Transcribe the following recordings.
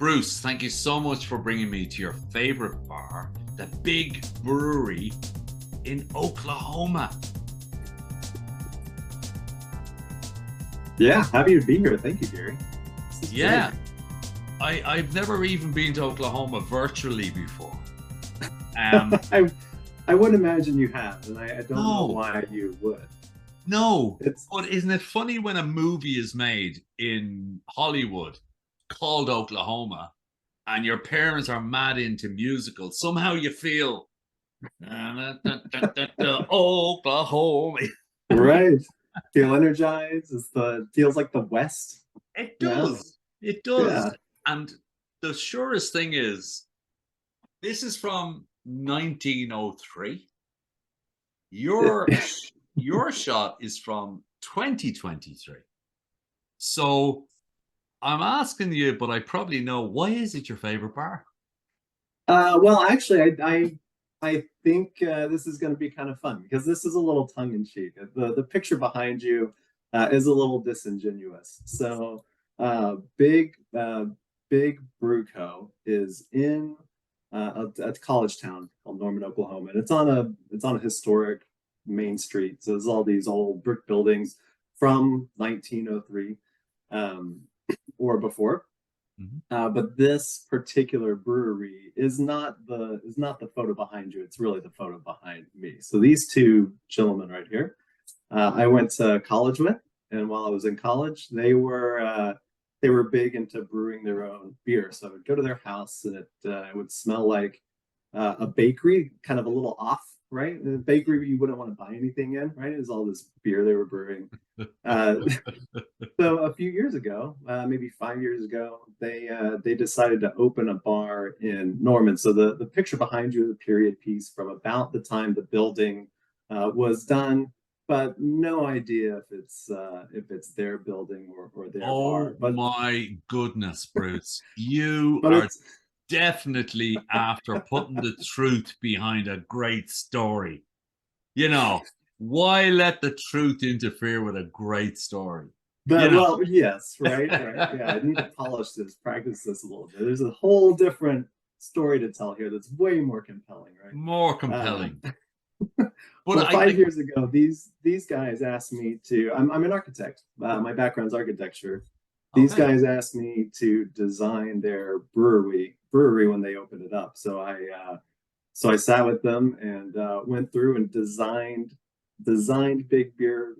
Bruce, thank you so much for bringing me to your favorite bar, the Big Brewery in Oklahoma. Yeah, happy to be here. Thank you, Gary. Yeah, I've never even been to Oklahoma virtually before. I would imagine you have, and I don't know No, why you would. no. It's But isn't it funny when a movie is made in Hollywood called Oklahoma and your parents are mad into musicals? Somehow you feel Oklahoma. right. Feel energized. Feels like the West. It Yeah, does. It yeah. does. And the surest thing is, this is from 1903. Your your shot is from 2023. So I'm asking you, but I probably know, why is it your favorite bar? Well, actually, I think this is going to be kind of fun because this is a little tongue in cheek. The picture behind you is a little disingenuous. So, Big Big Brew Co. is in a college town called Norman, Oklahoma, and it's on a historic main street. So there's all these old brick buildings from 1903 um, or before. Mhm. But this particular brewery is not the photo behind you. It's really the photo behind me. So these two gentlemen right here, I went to college with, and while I was in college, they were big into brewing their own beer. So I would go to their house, and it would smell like a bakery, kind of a little off, right? A bakery you wouldn't want to buy anything in, right? It was all this beer they were brewing. Uh, so a few years ago, maybe 5 years ago, they decided to open a bar in Norman. So the picture behind you is a period piece from about the time the building was done, but no idea if it's their building or their Oh bar. But my goodness, Bruce. You but are it's definitely after putting the truth behind a great story. You know, why let the truth interfere with a great story? You but know, well, yes, right. Yeah, I need to polish this, practice this a little bit. There's a whole different story to tell here that's way more compelling, right? more Um, compelling. But Well, 5 years ago, these guys asked me to. I'm an architect. My background's architecture. These okay. guys asked me to design their brewery when they opened it up. So I sat with them and went through and designed Big Beer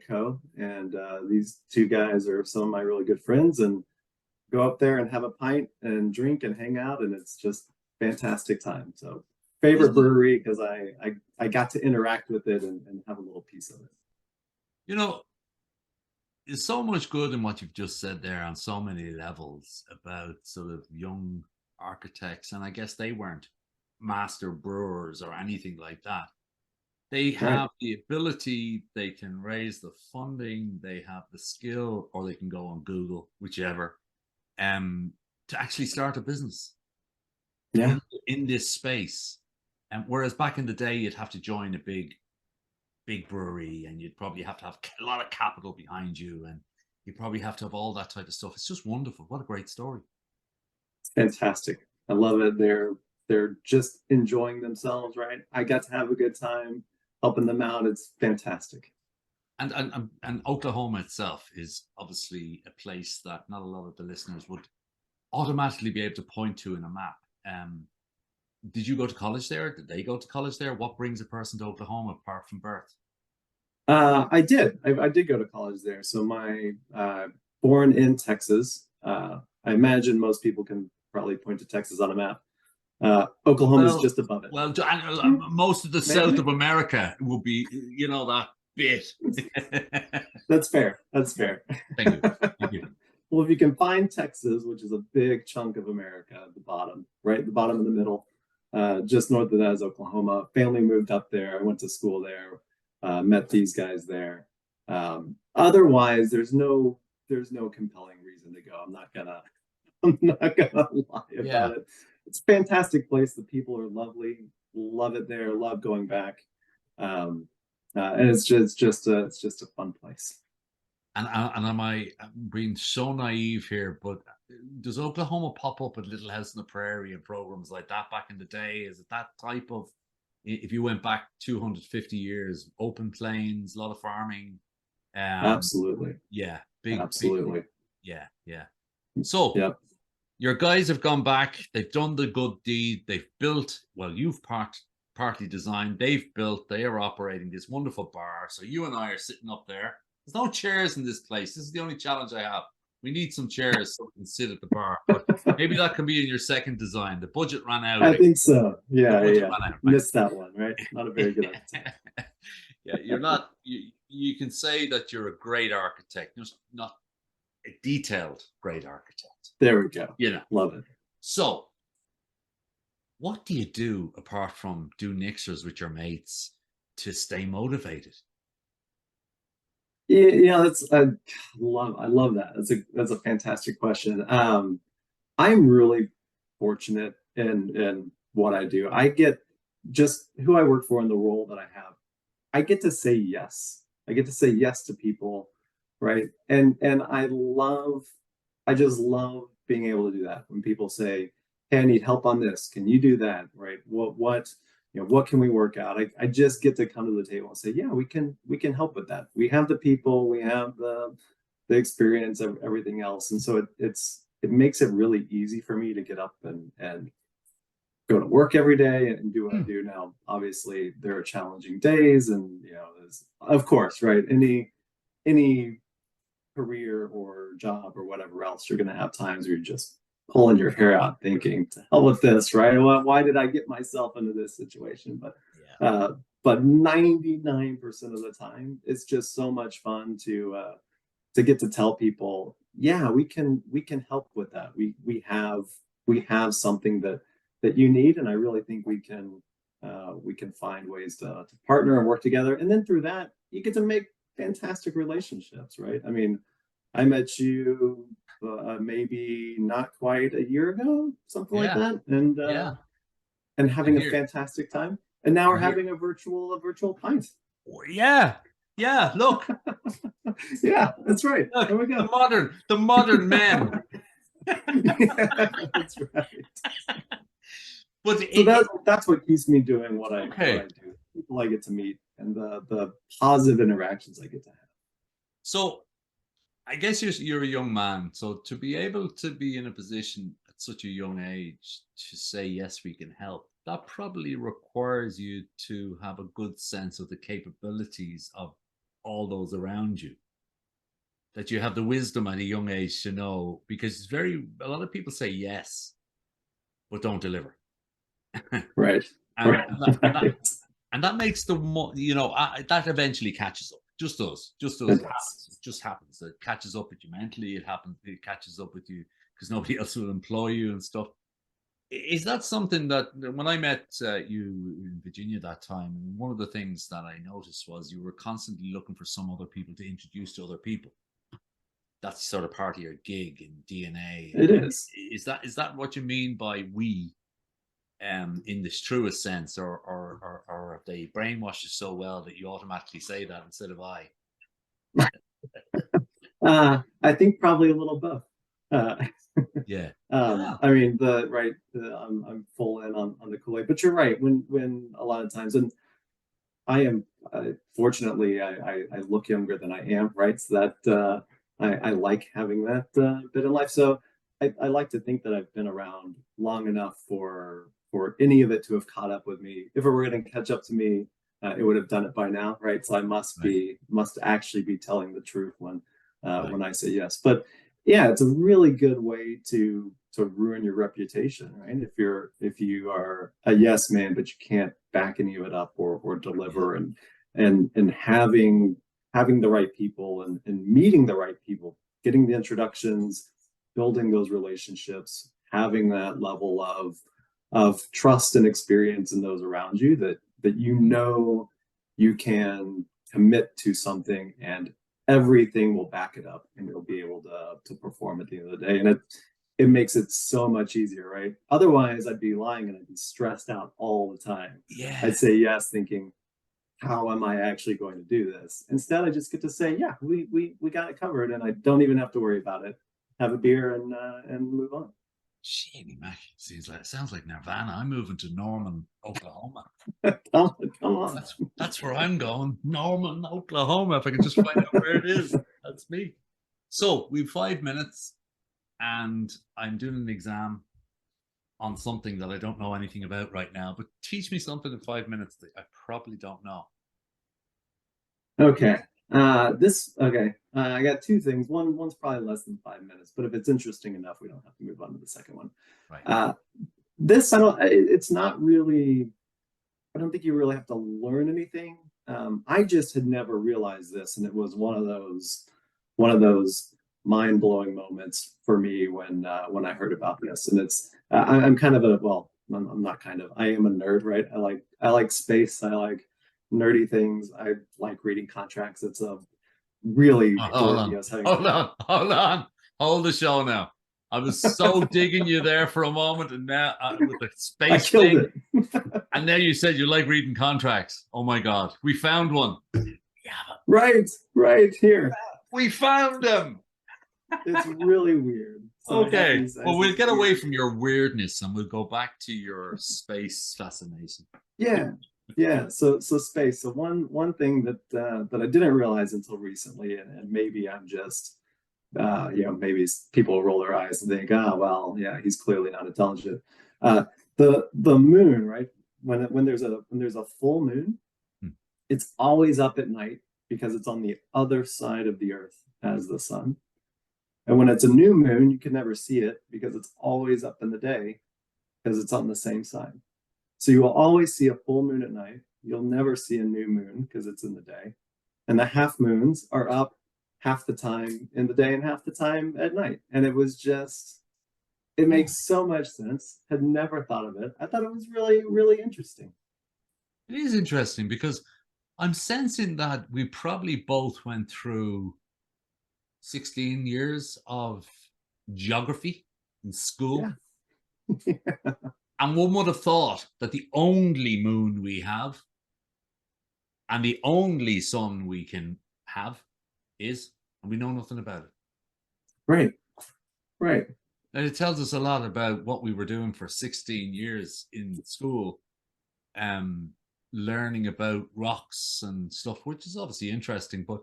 Co. And these two guys are some of my really good friends. And go up there and have a pint and drink and hang out, and it's just fantastic time. So favorite Isn't brewery because I got to interact with it and have a little piece of it. you know, there's so much good in what you've just said there on so many levels about sort of young architects, and I guess they weren't master brewers or anything like that. They Right. have the ability, they can raise the funding, they have the skill, or they can go on Google, whichever, um, to actually start a business Yeah. in this space. And whereas back in the day, you'd have to join a big brewery, and you'd probably have to have a lot of capital behind you, and you probably have to have all that type of stuff. It's just wonderful. What a great story. It's fantastic. I love it. They're just enjoying themselves, right? I got to have a good time helping them out. It's fantastic. And Oklahoma itself is obviously a place that not a lot of the listeners would automatically be able to point to in a map. Um, did you go to college there? Did they go to college there? What brings a person to Oklahoma apart from birth? I did. I did go to college there. So my born in Texas. I imagine most people can probably point to Texas on a map. Oklahoma's Well, just above it. most of the South Maybe of America will be, that bit. that's fair. That's fair. Thank you. Thank you. Well, if you can find Texas, which is a big chunk of America at the bottom, right at the bottom of the middle, just north of that is Oklahoma. Family moved up there. I went to school there. Met these guys there. Otherwise, there's no compelling reason to go. I'm not gonna lie Yeah. about it. It's a fantastic place. The people are lovely. Love it there. Love going back. Um, and it's just a fun place. And am I being so naive here? But does Oklahoma pop up with Little House on the Prairie and programs like that back in the day? Is it that type of, if you went back 250 years, open plains, a lot of farming? Absolutely. Yeah, big, Absolutely. yeah, yeah. So Yep. your guys have gone back, they've done the good deed, they've built, well, you've partly designed, they've built, they are operating this wonderful bar. So you and I are sitting up there. There's no chairs in this place. This is the only challenge I have. We need some chairs so we can sit at the bar. But maybe that can be in your second design. The budget ran out. I think so. The Yeah, budget yeah. ran out, right? Missed that one, right? Not a very good architect. Yeah, you're not. You can say that you're a great architect, just not a detailed great architect. There we go. You know. Love it. So, what do you do apart from do mixers with your mates to stay motivated? Yeah, you know, that's I love that. That's a fantastic question. I'm really fortunate in what I do. I get just who I work for and the role that I have. I get to say yes. I get to say yes to people, right? And I just love being able to do that. When people say, "Hey, I need help on this. Can you do that?" Right? What can we work out? I just get to come to the table and say, "Yeah, we can help with that. We have the people, we have the experience, everything else." And so it makes it really easy for me to get up and go to work every day and do what I do. Now, obviously, there are challenging days, and there's, of course, right, any career or job or whatever else, you're going to have times where you're just pulling your hair out thinking, to hell with this, right? Why did I get myself into this situation? But 99% of the time, it's just so much fun to get to tell people, yeah, we can help with that. We have something that you need, and I really think we can find ways to partner and work together. And then through that, you get to make fantastic relationships, right? I mean, I met you maybe not quite a year ago, something like that, and having a fantastic time. And now we're having a virtual pint. Yeah, yeah. Look, yeah, that's right. Look, there we go. The modern men. Yeah, that's right. But so that's what keeps me doing what I do. People I get to meet and the positive interactions I get to have. So I guess you're a young man. So to be able to be in a position at such a young age to say, yes, we can help, that probably requires you to have a good sense of the capabilities of all those around you. That you have the wisdom at a young age to know, because a lot of people say yes, but don't deliver. Right. And that makes that eventually catches up. Just does. It just happens. It catches up with you mentally. It catches up with you because nobody else will employ you and stuff. Is that something that when I met you in Virginia that time, one of the things that I noticed was you were constantly looking for some other people to introduce to other people. That's sort of part of your gig in DNA. It is. Is that what you mean by we? In this truest sense, or have they brainwashed you so well that you automatically say that instead of I? I think probably a little both. Yeah. I mean, I'm full in on the Kool-Aid, but you're right. When a lot of times, and I am fortunately I look younger than I am, right? So that I like having that bit in life. So I like to think that I've been around long enough for any of it to have caught up with me. If it were going to catch up to me, it would have done it by now, right? So I must actually be telling the truth when I say yes. But yeah, it's a really good way to ruin your reputation, right? If you are a yes man, but you can't back any of it up or deliver, and having the right people and meeting the right people, getting the introductions, building those relationships, having that level of trust and experience in those around you that you can commit to something and everything will back it up and you'll be able to perform at the end of the day. And it makes it so much easier, right? Otherwise I'd be lying and I'd be stressed out all the time. Yeah. I'd say yes thinking, how am I actually going to do this? Instead, I just get to say, yeah, we got it covered and I don't even have to worry about it. have a beer, and move on. Shady Mac, sounds like Nirvana. I'm moving to Norman, Oklahoma. Come on. That's where I'm going. Norman, Oklahoma. If I can just find out where it is, that's me. So we've 5 minutes, and I'm doing an exam on something that I don't know anything about right now. But teach me something in 5 minutes that I probably don't know. Okay. I got two things. One's probably less than 5 minutes, but if it's interesting enough, we don't have to move on to the second one. Right. This, I don't. It's not really. I don't think you really have to learn anything. I just had never realized this, and it was one of those mind-blowing moments for me when I heard about this. And I'm kind of I'm not kind of. I am a nerd, right? I like space. I like nerdy things. I like reading contracts. It's a really Hold on, hold the show now. I was so digging you there for a moment, and now with the space I killed thing, it. and now you said you like reading contracts. Oh my God, we found one. Yeah, right here. We found them. It's really weird. So okay, well, we'll get away from your weirdness and we'll go back to your space fascination. Yeah. So space. So one thing that I didn't realize until recently, and maybe I'm just maybe people roll their eyes and think, well, yeah, he's clearly not intelligent. The moon, right? When there's a full moon, it's always up at night because it's on the other side of the earth as the sun. And when it's a new moon, you can never see it because it's always up in the day because it's on the same side. So you will always see a full moon at night. You'll never see a new moon because it's in the day. And the half moons are up half the time in the day and half the time at night. And it makes so much sense. Had never thought of it. I thought it was really, really interesting. It is interesting because I'm sensing that we probably both went through 16 years of geography in school. Yeah. And one would have thought that the only moon we have and the only sun we can have is, and we know nothing about it. Right. And it tells us a lot about what we were doing for 16 years in school, learning about rocks and stuff, which is obviously interesting, but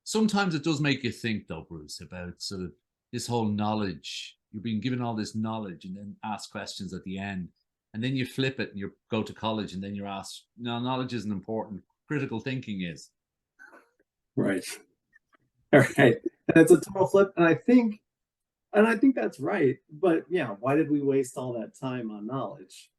sometimes it does make you think, though, Bruce, about sort of this whole knowledge. You're being given all this knowledge and then ask questions at the end. And then you flip it and you go to college and then you're asked, no, knowledge isn't important. Critical thinking is. Right. All right. And it's a total flip. And I think that's right. But yeah, why did we waste all that time on knowledge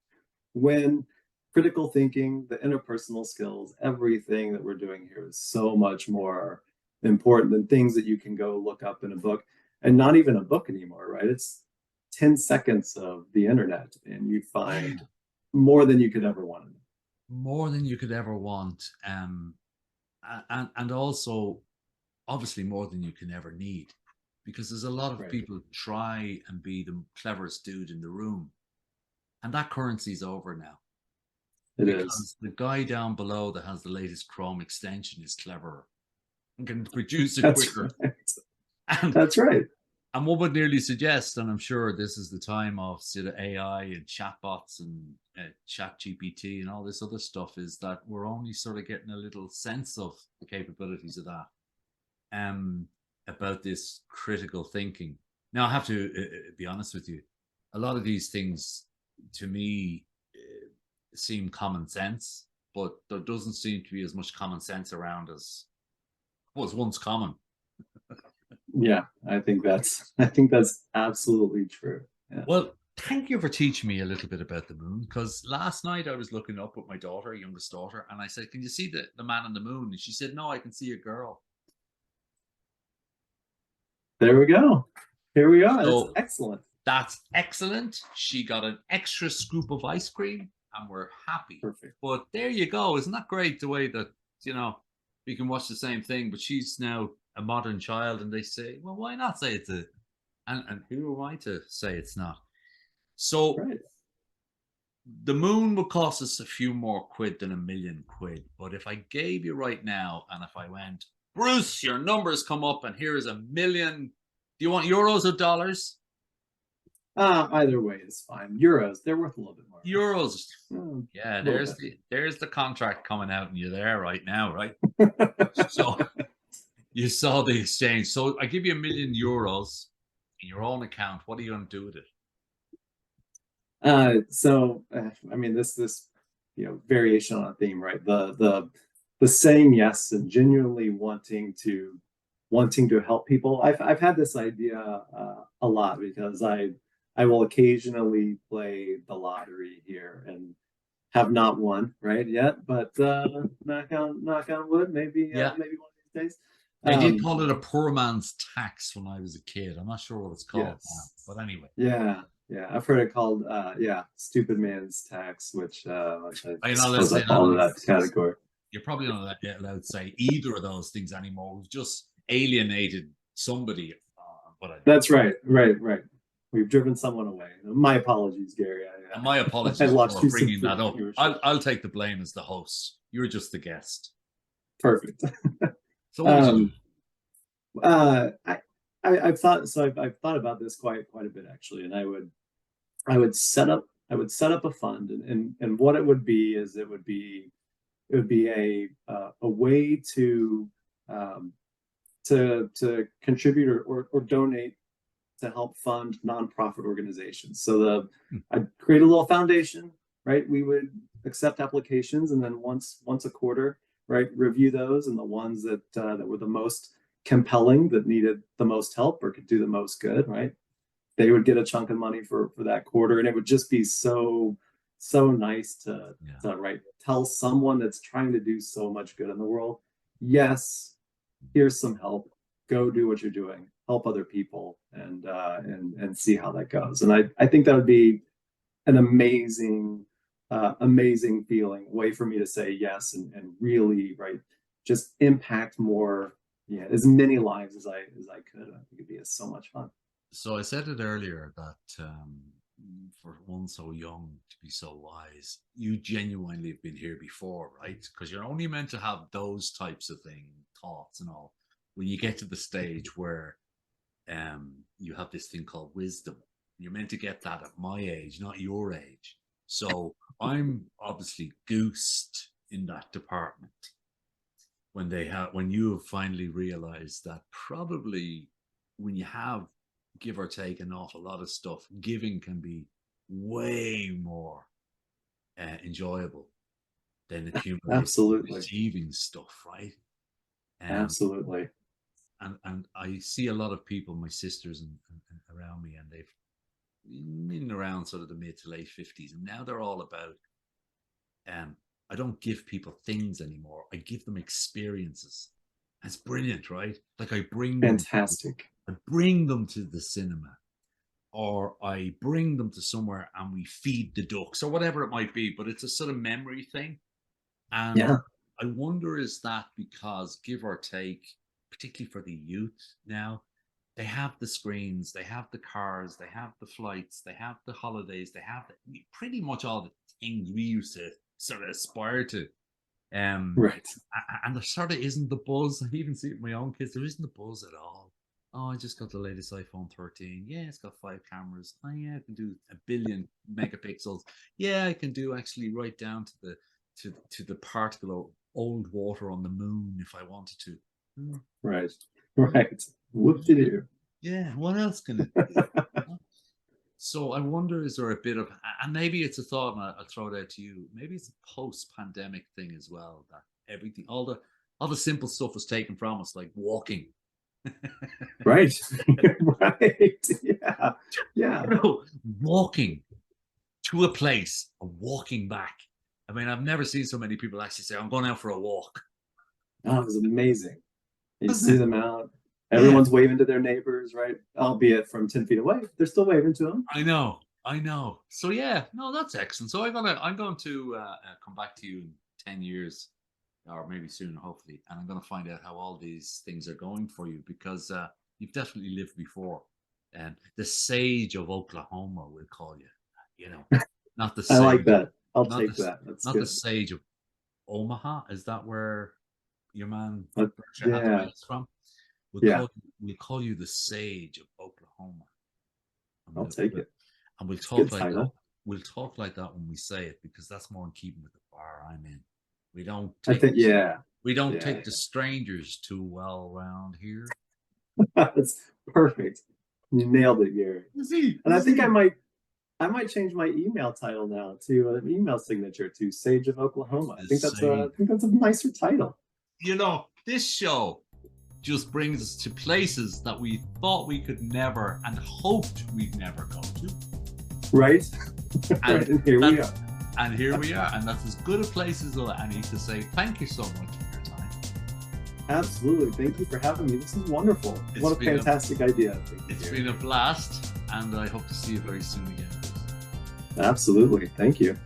when critical thinking, the interpersonal skills, everything that we're doing here is so much more important than things that you can go look up in a book, and not even a book anymore, right? It's 10 seconds of the internet and you find more than you could ever want. More than you could ever want. And also, obviously, more than you can ever need. Because there's a lot of people try and be the cleverest dude in the room. And that currency's over now. It because is. The guy down below that has the latest Chrome extension is cleverer and can produce it quicker. And that's right. And one would nearly suggest, and I'm sure this is the time of sort of AI and chatbots and chat GPT and all this other stuff, is that we're only sort of getting a little sense of the capabilities of that, about this critical thinking. Now, I have to be honest with you. A lot of these things, to me, seem common sense, but there doesn't seem to be as much common sense around as was once common. Yeah, I think that's absolutely true. Yeah. Well, thank you for teaching me a little bit about the moon, because last night I was looking up with my daughter, youngest daughter, and I said, can you see the man on the moon? And she said, no, I can see a girl. There we go. Here we are. So, that's excellent. That's excellent. She got an extra scoop of ice cream and we're happy. Perfect. But there you go. Isn't that great, the way that, we can watch the same thing, but she's now a modern child and they say, well, why not say it's and who am I to say it's not? So the moon would cost us a few more quid than £1 million. But if I gave you right now, and if I went, Bruce, your numbers come up and here is £1 million Do you want euros or dollars? Either way is fine. Euros, they're worth a little bit more. Euros. Oh, Yeah, a little there's the contract coming out, and you're there right now, right? So you saw the exchange. So I give you €1,000,000 in your own account. What are you going to do with it? I mean, this variation on a theme, right? The saying yes and genuinely wanting to help people. I've had this idea a lot because I will occasionally play the lottery here and have not won right yet, but knock on wood, maybe Yeah. maybe one of these days. They did call it a poor man's tax when I was a kid. I'm not sure what it's called now, Yes. but anyway. Yeah, yeah, I've heard it called stupid man's tax, which I suppose I fall into that category. You're probably not allowed to say either of those things anymore. We've just alienated somebody. That's right. We've driven someone away. My apologies, Gary. And my apologies for bringing that up. I'll take the blame as the host. You're just the guest. Perfect. So what would you do? I've thought about this quite a bit actually, and I would set up a fund, and what it would be is it would be a way to contribute or donate to help fund nonprofit organizations. So I'd create a little foundation, right? We would accept applications, and then once a quarter, right, review those, and the ones that were the most compelling, that needed the most help or could do the most good, right, they would get a chunk of money for that quarter, and it would just be so nice to right, tell someone that's trying to do so much good in the world, yes, here's some help, go do what you're doing, help other people, and see how that goes. And I think that would be an amazing feeling, way for me to say yes and really, right, just impact more, as many lives as I could. I think it'd be so much fun. So I said it earlier that for one so young to be so wise, you genuinely have been here before, right? Because you're only meant to have those types of thoughts and all when you get to the stage where you have this thing called wisdom. You're meant to get that at my age, not your age. So I'm obviously goosed in that department when you have finally realized that probably when you have, give or take, an awful lot of stuff, giving can be way more enjoyable than Absolutely. achieving stuff, right? Absolutely. And I see a lot of people, my sisters and around me, and they've been around sort of the mid to late 50s, and now they're all about I don't give people things anymore, I give them experiences. That's brilliant, right? Like I bring fantastic I bring them to the cinema, or I bring them to somewhere and we feed the ducks or whatever it might be, but it's a sort of memory thing. And I wonder, is that because, give or take, particularly for the youth now, they have the screens, they have the cars, they have the flights, they have the holidays, they have pretty much all the things we used to sort of aspire to. Right. And there sort of isn't the buzz. I even see it with my own kids. There isn't the buzz at all. Oh, I just got the latest iPhone 13. Yeah, it's got 5 cameras. Oh, yeah, I can do 1 billion megapixels. Yeah, I can do actually right down to the particle of old water on the moon if I wanted to. Right. Whoop-de-doo. Yeah, what else can it do? So I wonder, is there a bit of, and maybe it's a thought, and I'll throw it out to you, maybe it's a post-pandemic thing as well, that everything, all the simple stuff was taken from us, like walking. Right. Right. Yeah. Walking to a place and walking back. I mean, I've never seen so many people actually say, I'm going out for a walk. Oh, it was amazing. You see them out. Everyone's waving to their neighbors, right? Albeit from 10 feet away, they're still waving to them. I know. So yeah, no, that's excellent. So I'm going to come back to you in 10 years, or maybe sooner, hopefully, and I'm going to find out how all these things are going for you, because you've definitely lived before. And the sage of Oklahoma, we'll call you. You know, not the sage. I like that. I'll take that. That's not good. the sage of Omaha. Is that where your man Yeah. from? Yeah. We'll call you the Sage of Oklahoma. And I'll take it. And we'll Good talk like that. title. We'll talk like that when we say it, because that's more in keeping with the bar I'm in. We don't I take think, yeah. we don't Yeah. take the strangers too well around here. That's perfect. You nailed it, Garry. And I think I might change my email title now to an email signature to Sage of Oklahoma. I think that's a nicer title. You know, this show just brings us to places that we thought we could never and hoped we'd never go to. Right? And And here we are. And here we are. And that's as good a place as any to say thank you so much for your time. Absolutely. Thank you for having me. This is wonderful. What a fantastic idea. It's been a blast, and I hope to see you very soon again. Absolutely. Thank you.